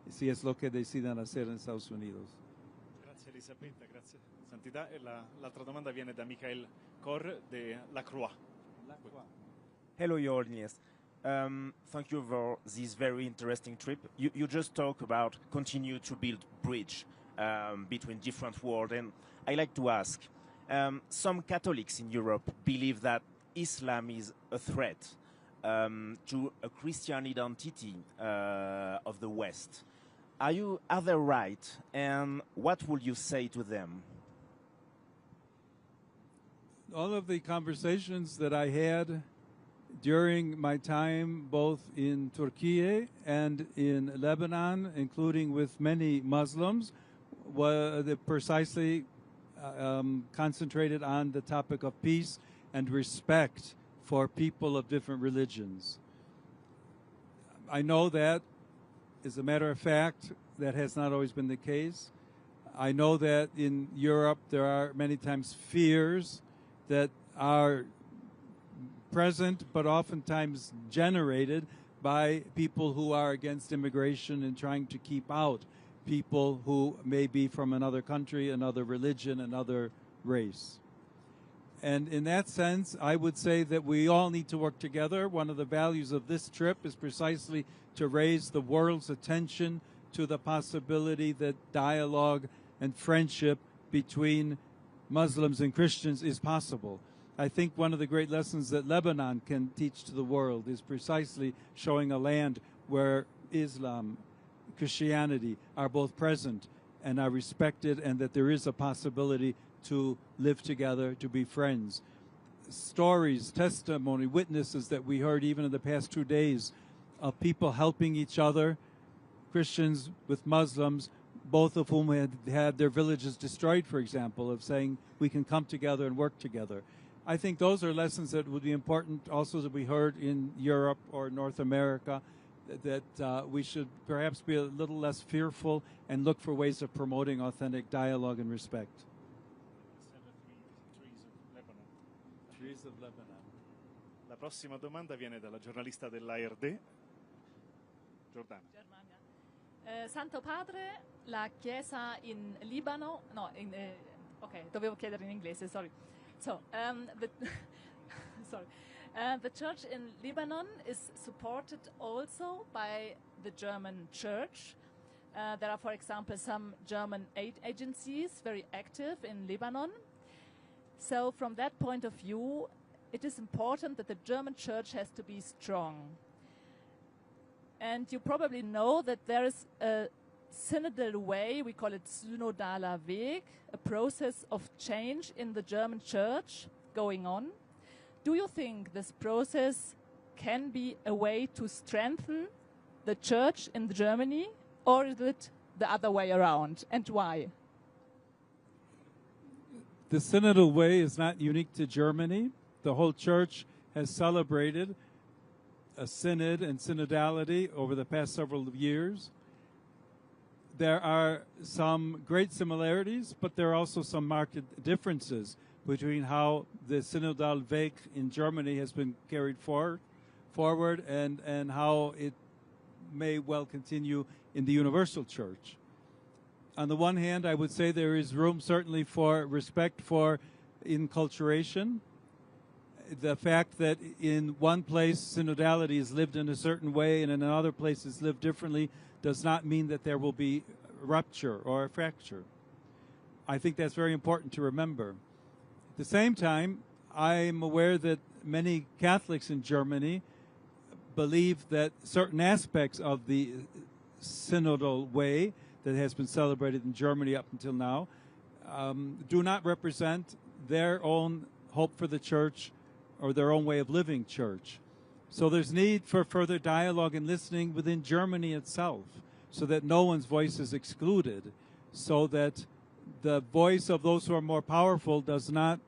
si es lo que decidan hacer en Estados Unidos. Grazie Elisabetta, grazie Santità. E l'altra domanda viene da Michael Cor de La Croix. Hello, Your Holiness. Thank you for this very interesting trip. You just talk about continue to build bridge between different worlds, and I like to ask, some Catholics in Europe believe that Islam is a threat to a Christian identity of the West. Are they right, and what would you say to them? All of the conversations that I had during my time both in Turkey and in Lebanon, including with many Muslims, were precisely concentrated on the topic of peace and respect for people of different religions. I know that, as a matter of fact, that has not always been the case. I know that in Europe there are many times fears that are present but oftentimes generated by people who are against immigration and trying to keep out people who may be from another country, another religion, another race. And in that sense, I would say that we all need to work together. One of the values of this trip is precisely to raise the world's attention to the possibility that dialogue and friendship between Muslims and Christians is possible. I think one of the great lessons that Lebanon can teach to the world is precisely showing a land where Islam, Christianity are both present and are respected, and that there is a possibility to live together, to be friends. Stories, testimony, witnesses that we heard even in the past 2 days of people helping each other, Christians with Muslims, both of whom had their villages destroyed, for example, of saying we can come together and work together. I think those are lessons that would be important also that we heard in Europe or North America, that we should perhaps be a little less fearful and look for ways of promoting authentic dialogue and respect. Trees of Lebanon. La prossima domanda viene dalla giornalista dell'ARD, Giordana. Santo Padre, la Chiesa in Libano, no, ok, dovevo chiedere in inglese, sorry. So, the church in Lebanon is supported also by the German church. There are, for example, some German aid agencies very active in Lebanon. So from that point of view, it is important that the German church has to be strong. And you probably know that there is a synodal way, we call it synodaler Weg, a process of change in the German church going on. Do you think this process can be a way to strengthen the church in Germany, or is it the other way around, and why? The synodal way is not unique to Germany. The whole church has celebrated a synod and synodality over the past several years. There are some great similarities, but there are also some marked differences between how the synodal Weg in Germany has been carried forward and how it may well continue in the universal church. On the one hand, I would say there is room certainly for respect for inculturation. The fact that in one place synodality is lived in a certain way and in another place is lived differently does not mean that there will be rupture or a fracture. I think that's very important to remember. At the same time, I'm aware that many Catholics in Germany believe that certain aspects of the synodal way that has been celebrated in Germany up until now do not represent their own hope for the church or their own way of living church. So there's need for further dialogue and listening within Germany itself so that no one's voice is excluded, so that the voice of those who are more powerful does not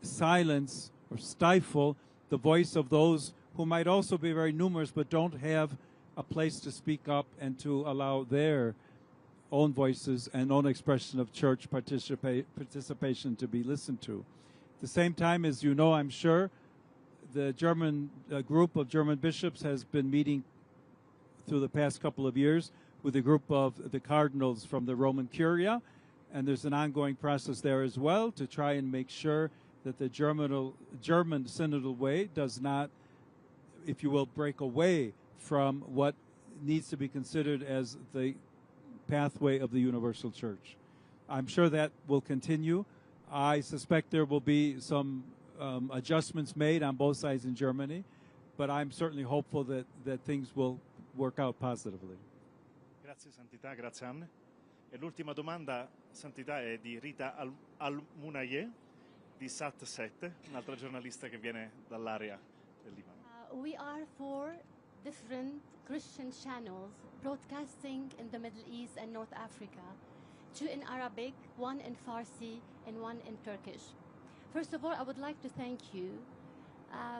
silence or stifle the voice of those who might also be very numerous but don't have a place to speak up and to allow their own voices and own expression of church participation to be listened to. At the same time, as you know, I'm sure, the German group of German bishops has been meeting through the past couple of years with a group of the cardinals from the Roman Curia, and there's an ongoing process there as well to try and make sure that the German synodal way does not, if you will, break away from what needs to be considered as the pathway of the universal church. I'm sure that will continue. I suspect there will be some adjustments made on both sides in Germany, but I'm certainly hopeful that things will work out positively. Grazie Santità, grazie Anne. E l'ultima domanda, Santità, è di Rita Al-Munaye di Sat7, un'altra giornalista che viene dall'area del Libano. We are 4 different Christian channels broadcasting in the Middle East and North Africa, 2 in Arabic, 1 in Farsi, and 1 in Turkish. First of all, I would like to thank you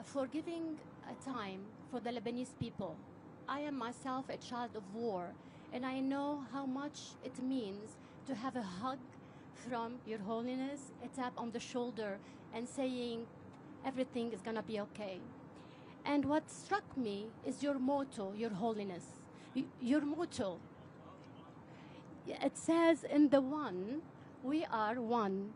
for giving a time for the Lebanese people. I am myself a child of war, and I know how much it means to have a hug from Your Holiness, a tap on the shoulder, and saying everything is going to be okay. And what struck me is your motto, Your Holiness. Your motto, it says in the one, we are one.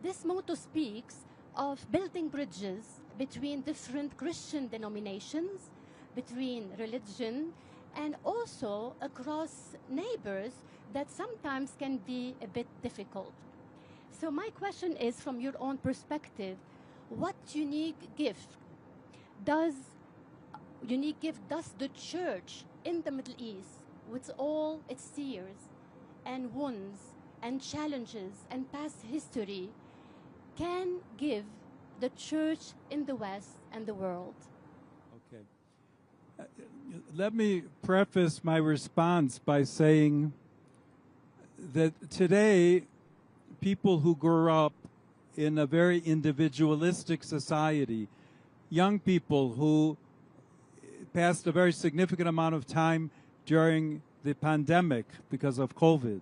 This motto speaks of building bridges between different Christian denominations, between religion, and also across neighbors that sometimes can be a bit difficult. So my question is, from your own perspective, what unique gift does the Church in the Middle East, with all its tears and wounds and challenges and past history, can give the Church in the West and the world? Okay. Let me preface my response by saying that today, people who grew up in a very individualistic society, young people who passed a very significant amount of time during the pandemic because of COVID,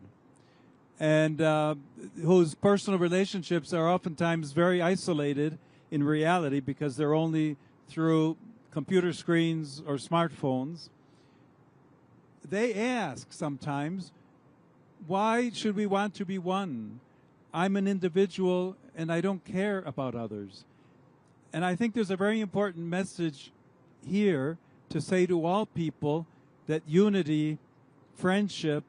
and whose personal relationships are oftentimes very isolated in reality because they're only through computer screens or smartphones. They ask sometimes, why should we want to be one? I'm an individual and I don't care about others. And I think there's a very important message here to say to all people that unity, friendship,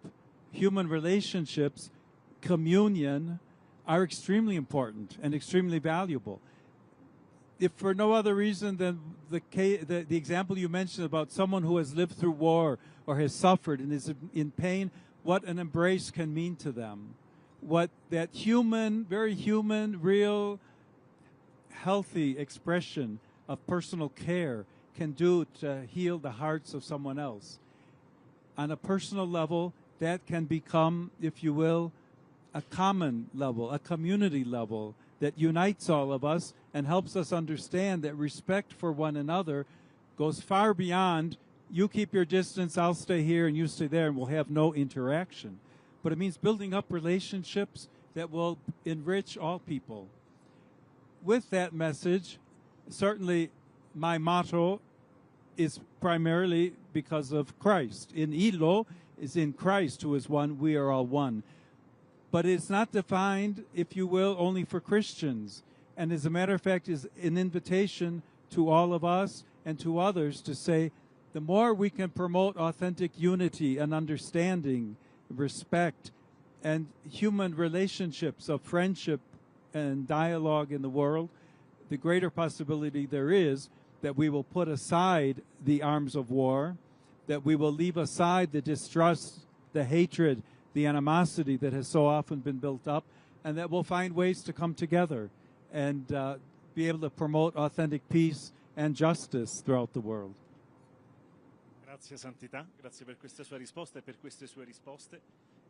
human relationships, communion are extremely important and extremely valuable. If for no other reason than the example you mentioned about someone who has lived through war or has suffered and is in pain, what an embrace can mean to them. What that human, very human, real, healthy expression of personal care can do to heal the hearts of someone else. On a personal level, that can become, if you will, a common level, a community level that unites all of us and helps us understand that respect for one another goes far beyond, you keep your distance, I'll stay here and you stay there, and we'll have no interaction. But it means building up relationships that will enrich all people. With that message, certainly my motto is primarily because of Christ. In Ilo is in Christ, who is one, we are all one. But it's not defined, if you will, only for Christians. And as a matter of fact, is an invitation to all of us and to others to say, the more we can promote authentic unity and understanding, respect, and human relationships of friendship and dialogue in the world, the greater possibility there is that we will put aside the arms of war, that we will leave aside the distrust, the hatred, the animosity that has so often been built up, and that we'll find ways to come together and be able to promote authentic peace and justice throughout the world. Grazie Santità, grazie per queste sue risposte e per queste sue risposte,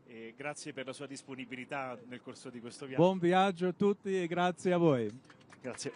e grazie per la sua disponibilità nel corso di questo viaggio. Buon viaggio a tutti e grazie a voi. Grazie.